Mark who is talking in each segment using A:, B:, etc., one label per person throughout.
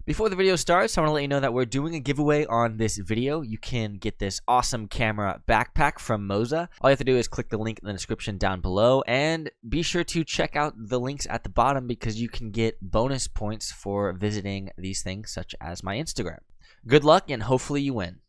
A: Before the video starts, I want to let you know that we're doing a giveaway on this video. You can get this awesome camera backpack from Moza. All you have to do is click the link in the description down below, and be sure to check out the links at the bottom because you can get bonus points for visiting these things, such as my Instagram. Good luck, and hopefully you win.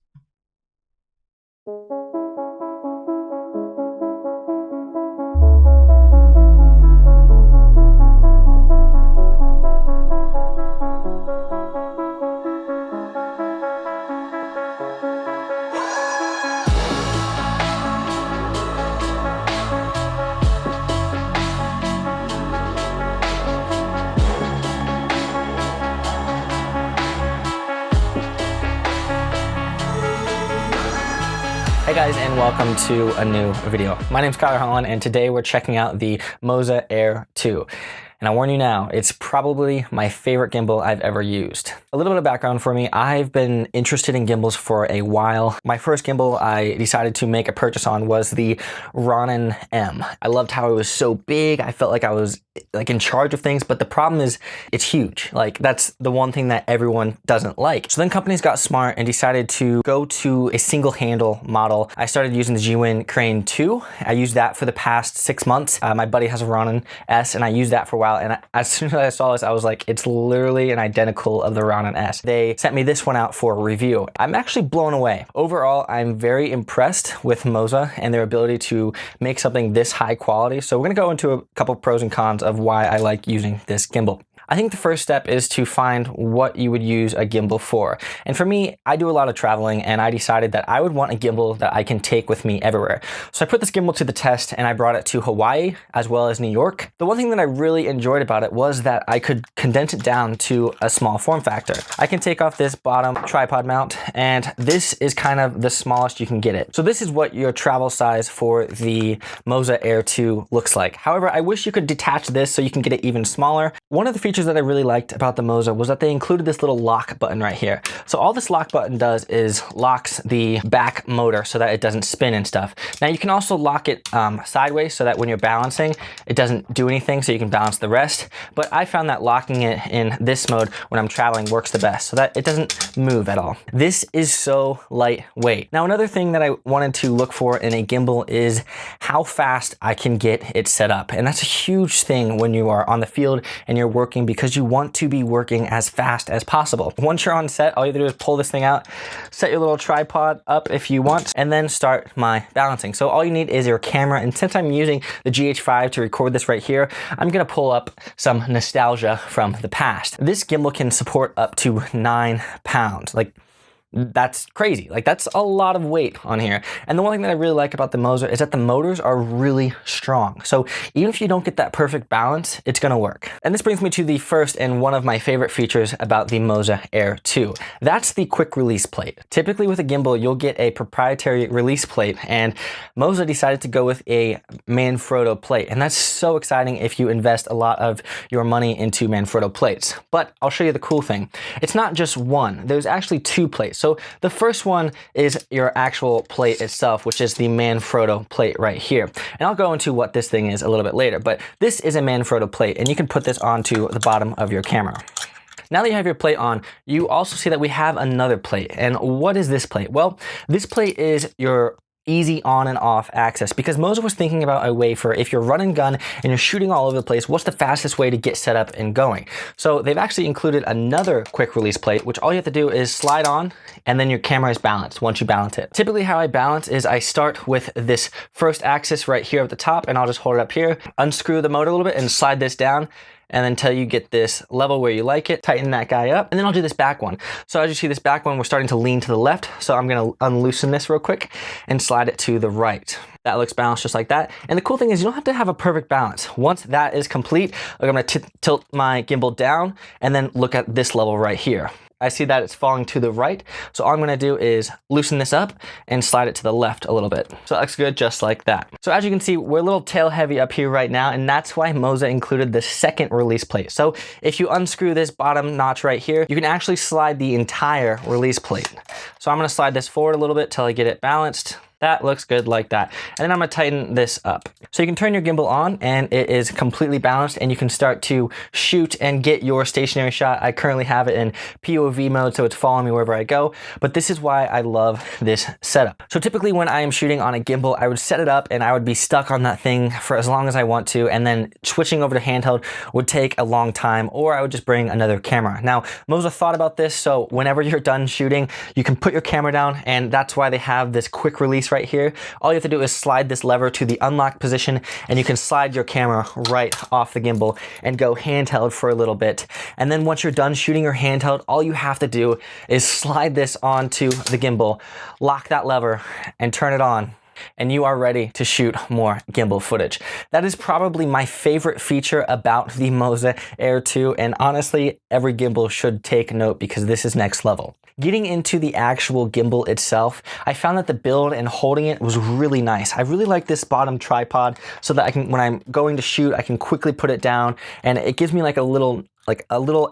B: Hey guys, and welcome to a new video. My name's Ashli Holland, and today we're checking out the Moza Air 2. And I warn you now, it's probably my favorite gimbal I've ever used. A little bit of background for me, I've been interested in gimbals for a while. My first gimbal I decided to make a purchase on was the Ronin M. I loved how it was so big. I felt like I was in charge of things, but the problem is it's huge. That's the one thing that everyone doesn't like. So then companies got smart and decided to go to a single handle model. I started using the G-Win Crane 2. I used that for the past 6 months. My buddy has a Ronin S, and I used that for a while. And as soon as I saw this, I was like, it's literally an identical of the Ronin S. They sent me this one out for a review. I'm actually blown away. Overall, I'm very impressed with Moza and their ability to make something this high quality. So we're gonna go into a couple pros and cons of why I like using this gimbal. I think the first step is to find what you would use a gimbal for. And for me, I do a lot of traveling, and I decided that I would want a gimbal that I can take with me everywhere. So I put this gimbal to the test, and I brought it to Hawaii as well as New York. The one thing that I really enjoyed about it was that I could condense it down to a small form factor. I can take off this bottom tripod mount, and this is kind of the smallest you can get it. So this is what your travel size for the Moza Air 2 looks like. However, I wish you could detach this so you can get it even smaller. One of the features that I really liked about the Moza was that they included this little lock button right here. So all this lock button does is locks the back motor so that it doesn't spin and stuff. Now you can also lock it sideways so that when you're balancing, it doesn't do anything, so you can balance the rest. But I found that locking it in this mode when I'm traveling works the best, so that it doesn't move at all. This is so lightweight. Now another thing that I wanted to look for in a gimbal is how fast I can get it set up. And that's a huge thing when you are on the field and you're working, because you want to be working as fast as possible. Once you're on set, all you have to do is pull this thing out, set your little tripod up if you want, and then start my balancing. So all you need is your camera, and since I'm using the GH5 to record this right here, I'm gonna pull up some nostalgia from the past. This gimbal can support up to 9 pounds. That's crazy. That's a lot of weight on here. And the one thing that I really like about the Moza is that the motors are really strong. So even if you don't get that perfect balance, it's gonna work. And this brings me to the first and one of my favorite features about the Moza Air 2. That's the quick release plate. Typically with a gimbal, you'll get a proprietary release plate, and Moza decided to go with a Manfrotto plate. And that's so exciting if you invest a lot of your money into Manfrotto plates. But I'll show you the cool thing. It's not just one, there's actually 2 plates. So the first one is your actual plate itself, which is the Manfrotto plate right here. And I'll go into what this thing is a little bit later, but this is a Manfrotto plate, and you can put this onto the bottom of your camera. Now that you have your plate on, you also see that we have another plate. And what is this plate? Well, this plate is your easy on and off access, because Moza was thinking about a way for if you're running gun and you're shooting all over the place, what's the fastest way to get set up and going? So they've actually included another quick release plate, which all you have to do is slide on, and then your camera is balanced once you balance it. Typically how I balance is I start with this first axis right here at the top, and I'll just hold it up here, unscrew the motor a little bit, and slide this down, and then until you get this level where you like it, tighten that guy up, and then I'll do this back one. So as you see, this back one, we're starting to lean to the left, so I'm gonna unloosen this real quick and slide it to the right. That looks balanced just like that. And the cool thing is you don't have to have a perfect balance. Once that is complete, I'm gonna tilt my gimbal down and then look at this level right here. I see that it's falling to the right. So all I'm gonna do is loosen this up and slide it to the left a little bit. So it looks good just like that. So as you can see, we're a little tail heavy up here right now, and that's why Moza included the second release plate. So if you unscrew this bottom notch right here, you can actually slide the entire release plate. So I'm gonna slide this forward a little bit till I get it balanced. That looks good like that. And then I'm gonna tighten this up. So you can turn your gimbal on and it is completely balanced and you can start to shoot and get your stationary shot. I currently have it in POV mode, so it's following me wherever I go, but this is why I love this setup. So typically when I am shooting on a gimbal, I would set it up and I would be stuck on that thing for as long as I want to, and then switching over to handheld would take a long time, or I would just bring another camera. Now, Moza thought about this, so whenever you're done shooting, you can put your camera down, and that's why they have this quick release right here. All you have to do is slide this lever to the unlock position and you can slide your camera right off the gimbal and go handheld for a little bit. And then once you're done shooting your handheld, all you have to do is slide this onto the gimbal, lock that lever and turn it on, and you are ready to shoot more gimbal footage. That is probably my favorite feature about the Moza Air 2, and honestly, every gimbal should take note because this is next level. Getting into the actual gimbal itself, I found that the build and holding it was really nice. I really like this bottom tripod so that I can, when I'm going to shoot, I can quickly put it down, and it gives me like a little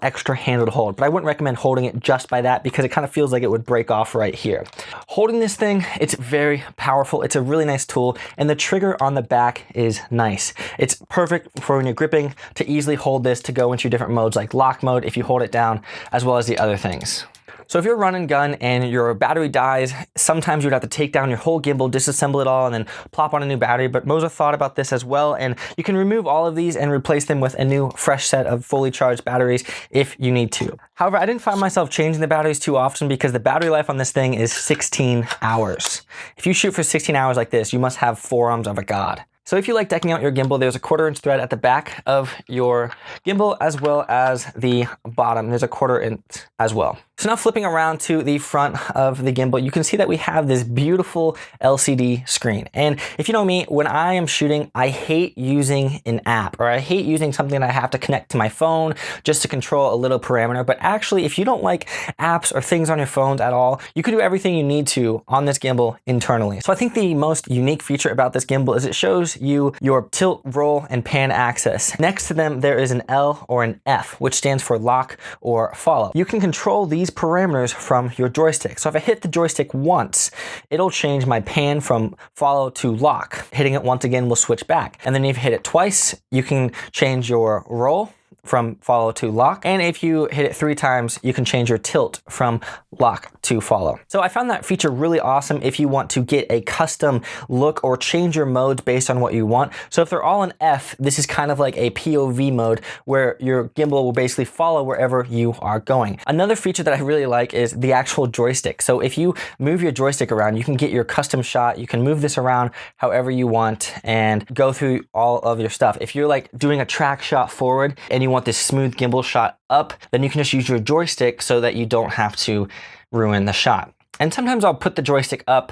B: extra handle to hold, but I wouldn't recommend holding it just by that because it kind of feels like it would break off right here. Holding this thing, it's very powerful. It's a really nice tool, and the trigger on the back is nice. It's perfect for when you're gripping to easily hold this to go into different modes like lock mode if you hold it down, as well as the other things. So if you're run and gun and your battery dies, sometimes you'd have to take down your whole gimbal, disassemble it all, and then plop on a new battery. But Moza thought about this as well, and you can remove all of these and replace them with a new fresh set of fully charged batteries if you need to. However, I didn't find myself changing the batteries too often because the battery life on this thing is 16 hours. If you shoot for 16 hours like this, you must have forearms of a god. So if you like decking out your gimbal, there's a 1/4" thread at the back of your gimbal as well as the bottom. There's a 1/4" as well. So now flipping around to the front of the gimbal, you can see that we have this beautiful LCD screen. And if you know me, when I am shooting, I hate using an app, or I hate using something that I have to connect to my phone just to control a little parameter. But actually, if you don't like apps or things on your phones at all, you can do everything you need to on this gimbal internally. So I think the most unique feature about this gimbal is it shows you your tilt, roll, and pan axis. Next to them, there is an L or an F, which stands for lock or follow. You can control these parameters from your joystick. So if I hit the joystick once, it'll change my pan from follow to lock. Hitting it once again will switch back. And then if you hit it twice, you can change your roll from follow to lock. And if you hit it 3 times, you can change your tilt from lock to follow. So I found that feature really awesome if you want to get a custom look or change your modes based on what you want. So if they're all in F, this is kind of like a POV mode where your gimbal will basically follow wherever you are going. Another feature that I really like is the actual joystick. So if you move your joystick around, you can get your custom shot. You can move this around however you want and go through all of your stuff. If you're like doing a track shot forward and you want this smooth gimbal shot up, then you can just use your joystick so that you don't have to ruin the shot. And sometimes I'll put the joystick up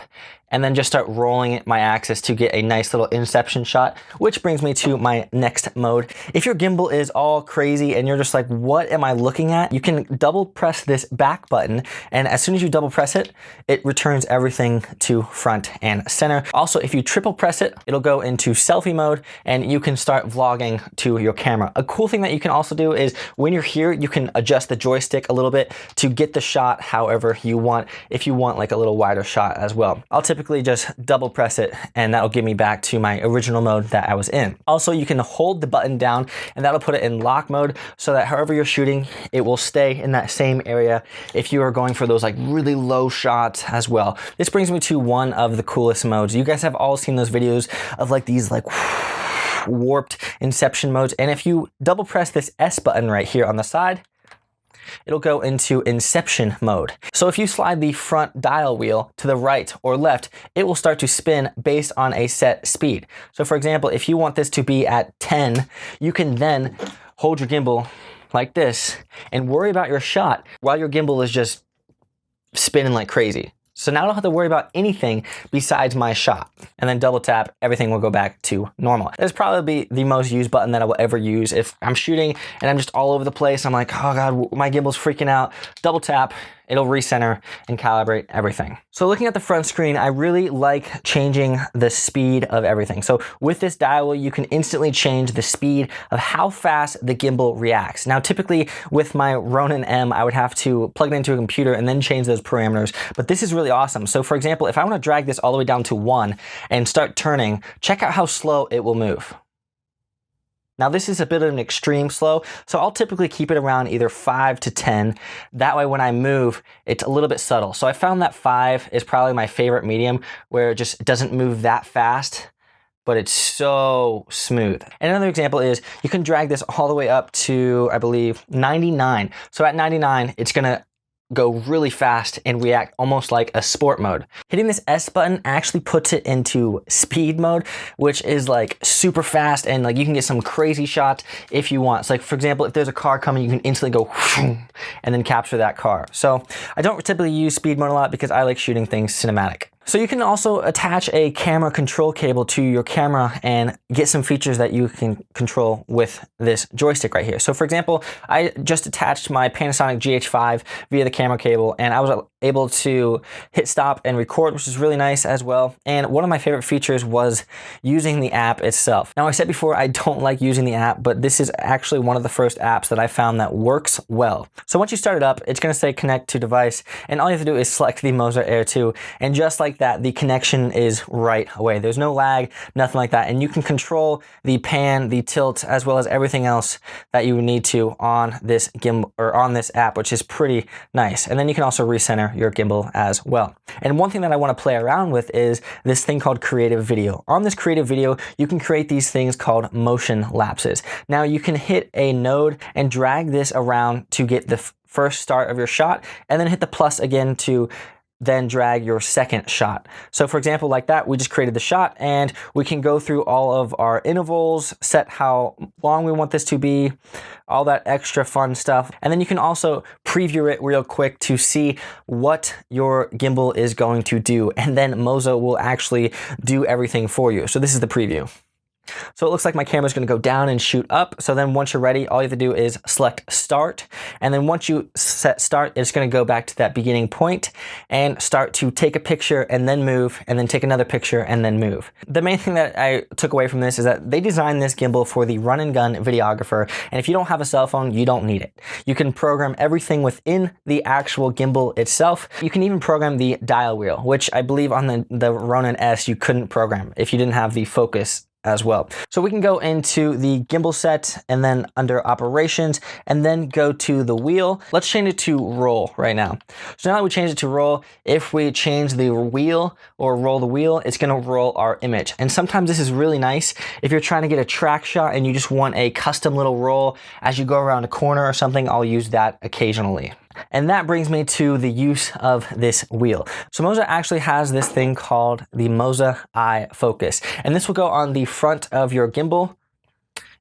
B: and then just start rolling my axis to get a nice little inception shot, which brings me to my next mode. If your gimbal is all crazy and you're just like, what am I looking at? You can double press this back button, and as soon as you double press it, it returns everything to front and center. Also, if you triple press it, it'll go into selfie mode and you can start vlogging to your camera. A cool thing that you can also do is when you're here, you can adjust the joystick a little bit to get the shot however you want, if you want like a little wider shot as well. I'll typically just double press it and that'll get me back to my original mode that I was in. Also, you can hold the button down and that'll put it in lock mode so that however you're shooting, it will stay in that same area if you are going for those like really low shots as well. This brings me to one of the coolest modes. You guys have all seen those videos of like these like warped inception modes. And if you double press this S button right here on the side, it'll go into inception mode. So if you slide the front dial wheel to the right or left, it will start to spin based on a set speed. So for example, if you want this to be at 10, you can then hold your gimbal like this and worry about your shot while your gimbal is just spinning like crazy. So now I don't have to worry about anything besides my shot. And then double tap, everything will go back to normal. That's probably the most used button that I will ever use. If I'm shooting and I'm just all over the place, I'm like, oh God, my gimbal's freaking out. Double tap, it'll recenter and calibrate everything. So looking at the front screen, I really like changing the speed of everything. So with this dial wheel, you can instantly change the speed of how fast the gimbal reacts. Now, typically with my Ronin M, I would have to plug it into a computer and then change those parameters, but this is really awesome. So for example, if I want to drag this all the way down to 1 and start turning, check out how slow it will move. Now this is a bit of an extreme slow, so I'll typically keep it around either 5 to 10. That way when I move, it's a little bit subtle. So I found that 5 is probably my favorite medium, where it just doesn't move that fast, but it's so smooth. And another example is you can drag this all the way up to, I believe, 99. So at 99, it's gonna go really fast and react almost like a sport mode. Hitting this S button actually puts it into speed mode, which is like super fast, and like you can get some crazy shots if you want. So like for example, if there's a car coming, you can instantly go and then capture that car. So I don't typically use speed mode a lot because I like shooting things cinematic. So you can also attach a camera control cable to your camera and get some features that you can control with this joystick right here. So for example, I just attached my Panasonic GH5 via the camera cable, and I was able to hit stop and record, which is really nice as well. And one of my favorite features was using the app itself. Now I said before, I don't like using the app, but this is actually one of the first apps that I found that works well. So once you start it up, it's gonna say connect to device, and all you have to do is select the Moza Air 2, and just like that, the connection is right away. There's no lag, nothing like that. And you can control the pan, the tilt, as well as everything else that you need to on this gimbal or on this app, which is pretty nice. And then you can also recenter your gimbal as well. And one thing that I want to play around with is this thing called creative video. On this creative video, you can create these things called motion lapses. Now you can hit a node and drag this around to get the first start of your shot, and then hit the plus again to then drag your second shot. So for example, like that, we just created the shot, and we can go through all of our intervals, set how long we want this to be, all that extra fun stuff. And then you can also preview it real quick to see what your gimbal is going to do. And then Moza will actually do everything for you. So this is the preview. So it looks like my camera is going to go down and shoot up. So then once you're ready, all you have to do is select start. And then once you set start, it's going to go back to that beginning point and start to take a picture and then move, and then take another picture and then move. The main thing that I took away from this is that they designed this gimbal for the run and gun videographer. And if you don't have a cell phone, you don't need it. You can program everything within the actual gimbal itself. You can even program the dial wheel, which I believe on the Ronin S you couldn't program if you didn't have the focus as well. So we can go into the gimbal set and then under operations, and then go to the wheel. Let's change it to roll right now. So now that we changed it to roll, if we change the wheel or roll the wheel, it's gonna roll our image. And sometimes this is really nice if you're trying to get a track shot and you just want a custom little roll as you go around a corner or something. I'll use that occasionally. And that brings me to the use of this wheel. So Moza actually has this thing called the Moza Eye Focus. And this will go on the front of your gimbal,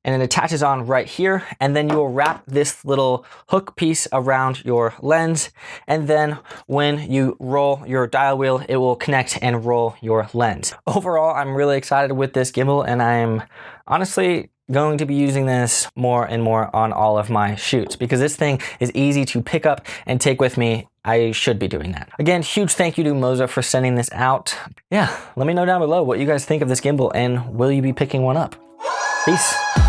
B: and it attaches on right here. And then you will wrap this little hook piece around your lens. And then when you roll your dial wheel, it will connect and roll your lens. Overall, I'm really excited with this gimbal, and I'm honestly going to be using this more and more on all of my shoots because this thing is easy to pick up and take with me. I should be doing that. Again, huge thank you to Moza for sending this out. Yeah, let me know down below what you guys think of this gimbal, and will you be picking one up? Peace.